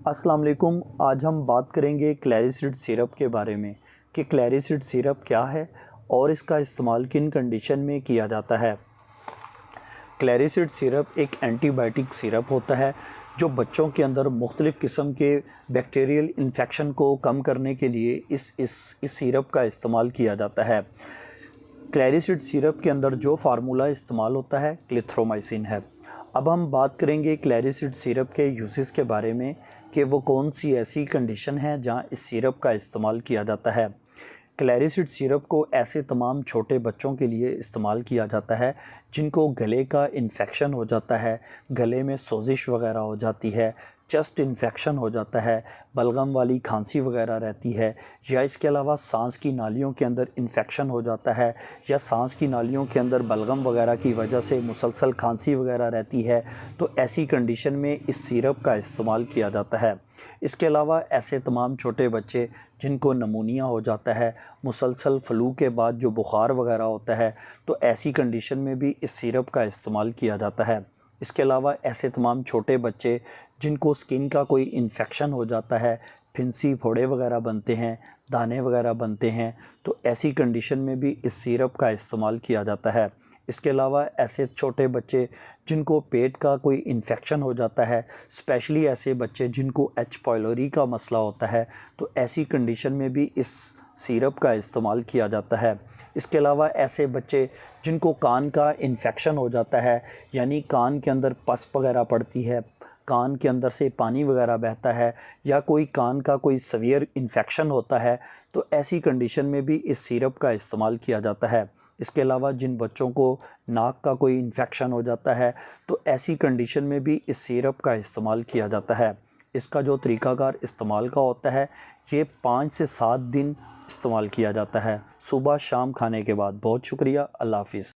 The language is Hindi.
अस्सलाम वालेकुम। आज हम बात करेंगे क्लैरिसिड सिरप के बारे में कि क्लैरिसिड सिरप क्या है और इसका इस्तेमाल किन कंडीशन में किया जाता है। क्लैरिसिड सिरप एक एंटीबायोटिक सिरप होता है जो बच्चों के अंदर मुख्तलिफ़ किस्म के बैक्टीरियल इन्फेक्शन को कम करने के लिए इस सिरप का इस्तेमाल किया जाता है। क्लैरिसिड सिरप के अंदर जो फार्मूला इस्तेमाल होता है क्लिथ्रोमाइसिन है। अब हम बात करेंगे क्लैरिसिड सिरप के यूजेस के बारे में कि वो कौन सी ऐसी कंडीशन है जहां इस सिरप का इस्तेमाल किया जाता है। क्लैरिसिड सिरप को ऐसे तमाम छोटे बच्चों के लिए इस्तेमाल किया जाता है जिनको गले का इन्फेक्शन हो जाता है, गले में सोजिश वगैरह हो जाती है, चेस्ट इन्फेक्शन हो जाता है, बलगम वाली खांसी वगैरह रहती है, या इसके अलावा सांस की नालियों के अंदर इन्फेक्शन हो जाता है, या सांस की नालियों के अंदर बलगम वगैरह की वजह से मुसलसल खांसी वगैरह रहती है, तो ऐसी कंडीशन में इस सिरप का इस्तेमाल किया जाता है। इसके अलावा ऐसे तमाम छोटे बच्चे जिनको नमूनिया हो जाता है, मुसलसल फ्लू के बाद जो बुखार वगैरह होता है, तो ऐसी कंडीशन में भी इस सिरप का इस्तेमाल किया जाता है। इसके अलावा ऐसे तमाम छोटे बच्चे जिनको स्किन का कोई इन्फेक्शन हो जाता है, फिंसी फोड़े वगैरह बनते हैं, दाने वगैरह बनते हैं, तो ऐसी कंडीशन में भी इस सिरप का इस्तेमाल किया जाता है। इसके अलावा ऐसे छोटे बच्चे जिनको पेट का कोई इन्फेक्शन हो जाता है, स्पेशली ऐसे बच्चे जिनको एच पाइलोरी का मसला होता है, तो ऐसी कंडीशन में भी इस सिरप का इस्तेमाल किया जाता है। इसके अलावा ऐसे बच्चे जिनको कान का इन्फेक्शन हो जाता है, यानी कान के अंदर पस वगैरह पड़ती है, कान के अंदर से पानी वगैरह बहता है, या कोई कान का कोई सीवियर इन्फेक्शन होता है, तो ऐसी कंडीशन में भी इस सिरप का इस्तेमाल किया जाता है। इसके अलावा जिन बच्चों को नाक का कोई इन्फेक्शन हो जाता है, तो ऐसी कंडीशन में भी इस सिरप का इस्तेमाल किया जाता है। इसका जो तरीक़ाकार इस्तेमाल का होता है, ये 5 से 7 दिन इस्तेमाल किया जाता है, सुबह शाम खाने के बाद। बहुत शुक्रिया। अल्लाह हाफ़िज़।